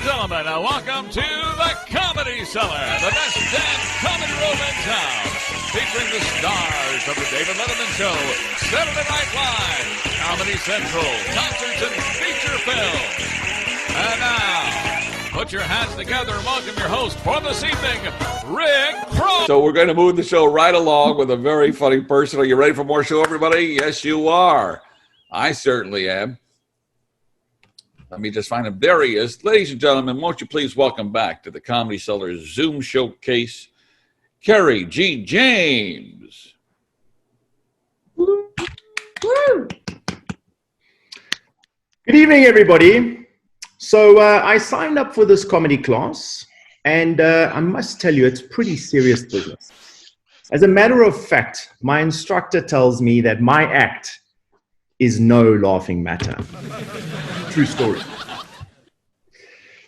gentlemen, welcome to the Comedy Cellar, the best damn comedy room in town, featuring the stars of the David Letterman Show, Saturday Night Live, Comedy Central, concerts, and feature films. And now, put your hands together and welcome your host for this evening, Rick Crom. So we're going to move the show right along with a very funny person. Are you ready for more show, everybody? Yes, you are. I certainly am. Let me just find him. There he is. Ladies and gentlemen, won't you please welcome back to the Comedy Cellar Zoom showcase, Ceri G. James. Woo. Good evening, everybody. So I signed up for this comedy class, and I must tell you, it's pretty serious business. As a matter of fact, my instructor tells me that my act is no laughing matter. True story.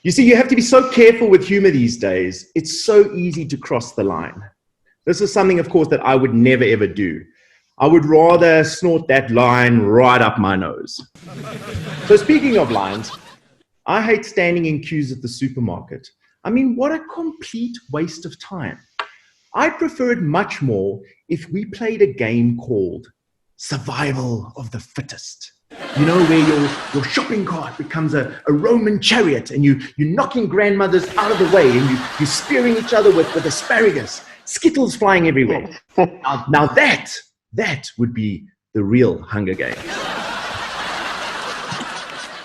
You see, you have to be so careful with humor these days. It's so easy to cross the line. This is something, of course, that I would never, ever do. I would rather snort that line right up my nose. So speaking of lines, I hate standing in queues at the supermarket. I mean, what a complete waste of time. I'd prefer it much more if we played a game called Survival of the Fittest. You know, where your shopping cart becomes a Roman chariot and you're knocking grandmothers out of the way and you're spearing each other with asparagus, Skittles flying everywhere. Now that would be the real Hunger Games.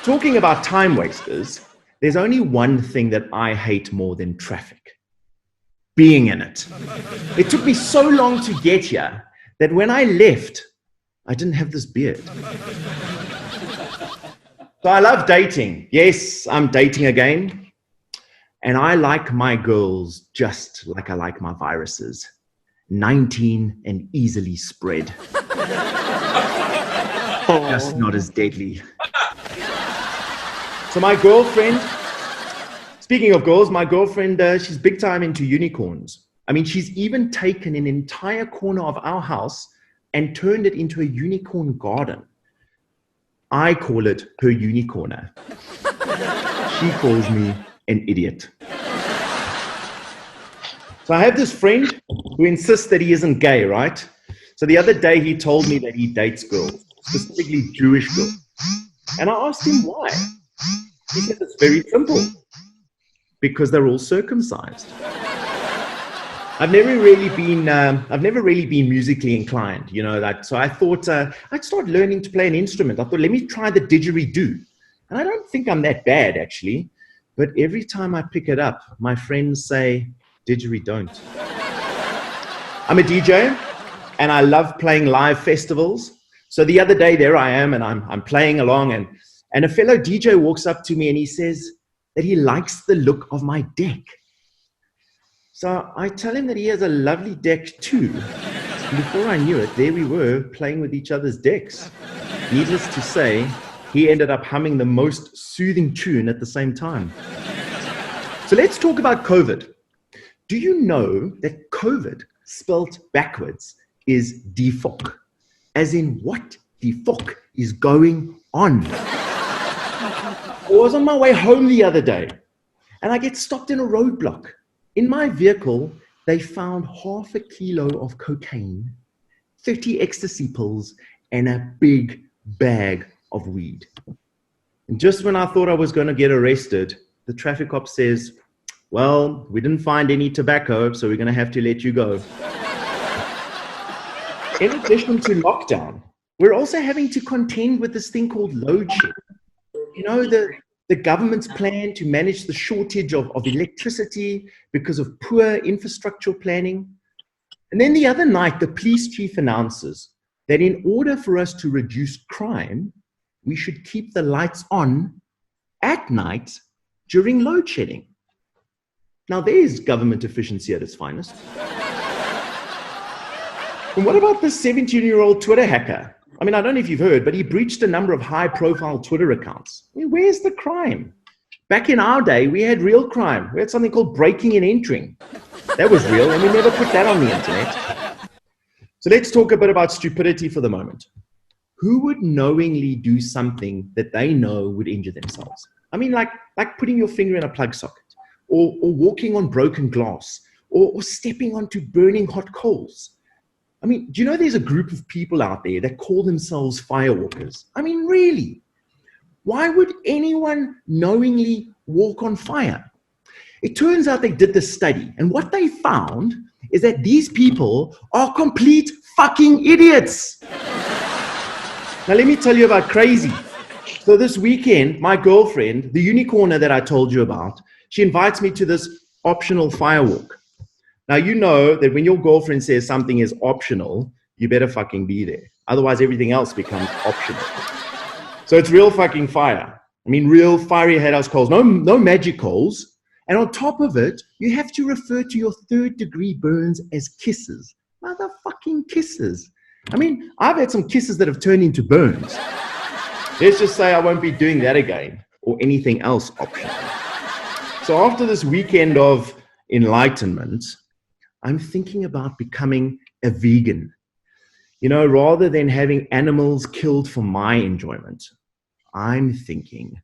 Talking about time wasters, there's only one thing that I hate more than traffic: being in it. It took me so long to get here that when I left, I didn't have this beard. So I love dating. Yes, I'm dating again. And I like my girls just like I like my viruses. 19 and easily spread. Just not as deadly. So my girlfriend, speaking of girls, my girlfriend, she's big time into unicorns. I mean, she's even taken an entire corner of our house and turned it into a unicorn garden. I call it her unicorner. She calls me an idiot. So I have this friend who insists that he isn't gay, right? So the other day he told me that he dates girls, specifically Jewish girls. And I asked him why. He said it's very simple. Because they're all circumcised. I've never really been musically inclined, you know that. So I thought I'd start learning to play an instrument. I thought, let me try the didgeridoo. And I don't think I'm that bad, actually. But every time I pick it up, my friends say, didgeridoo. I'm a DJ, and I love playing live festivals. So the other day, there I am, and I'm playing along, and a fellow DJ walks up to me, and he says that he likes the look of my deck. So I tell him that he has a lovely deck too. And before I knew it, there we were playing with each other's decks. Needless to say, he ended up humming the most soothing tune at the same time. So let's talk about COVID. Do you know that COVID, spelt backwards, is defok? As in, what the fuck is going on? I was on my way home the other day, and I get stopped in a roadblock. In my vehicle, they found 0.5 kilo of cocaine, 30 ecstasy pills, and a big bag of weed. And just when I thought I was going to get arrested, the traffic cop says, well, we didn't find any tobacco, so we're going to have to let you go. In addition to lockdown, we're also having to contend with this thing called load shedding. You know, the government's plan to manage the shortage of electricity because of poor infrastructural planning. And then the other night, the police chief announces that in order for us to reduce crime, we should keep the lights on at night during load shedding. Now, there's government efficiency at its finest. And what about this 17-year-old Twitter hacker? I mean, I don't know if you've heard, but he breached a number of high-profile Twitter accounts. I mean, where's the crime? Back in our day, we had real crime. We had something called breaking and entering. That was real, and we never put that on the internet. So let's talk a bit about stupidity for the moment. Who would knowingly do something that they know would injure themselves? I mean, like putting your finger in a plug socket, or walking on broken glass, or stepping onto burning hot coals. I mean, do you know there's a group of people out there that call themselves firewalkers? I mean, really? Why would anyone knowingly walk on fire? It turns out they did this study, and what they found is that these people are complete fucking idiots. Now, let me tell you about crazy. So this weekend, my girlfriend, the unicorner that I told you about, she invites me to this optional firewalk. Now, you know that when your girlfriend says something is optional, you better fucking be there. Otherwise, everything else becomes optional. So it's real fucking fire. I mean, real fiery headhouse coals. No magic coals. And on top of it, you have to refer to your third-degree burns as kisses. Motherfucking kisses. I mean, I've had some kisses that have turned into burns. Let's just say I won't be doing that again, or anything else optional. So after this weekend of enlightenment, I'm thinking about becoming a vegan. You know, rather than having animals killed for my enjoyment, I'm thinking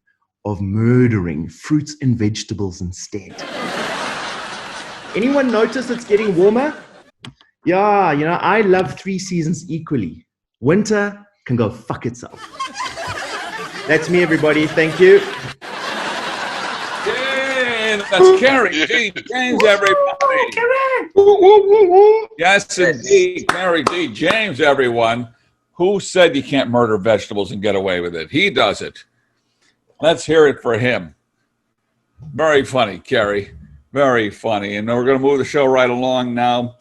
of murdering fruits and vegetables instead. Anyone notice it's getting warmer? Yeah, you know, I love 3 seasons equally. Winter can go fuck itself. That's me, everybody. Thank you. Yeah, that's Ceri G. James, everybody. Yes, indeed. Ceri G. James, everyone. Who said you can't murder vegetables and get away with it? He does it. Let's hear it for him. Very funny, Ceri. Very funny. And we're going to move the show right along now.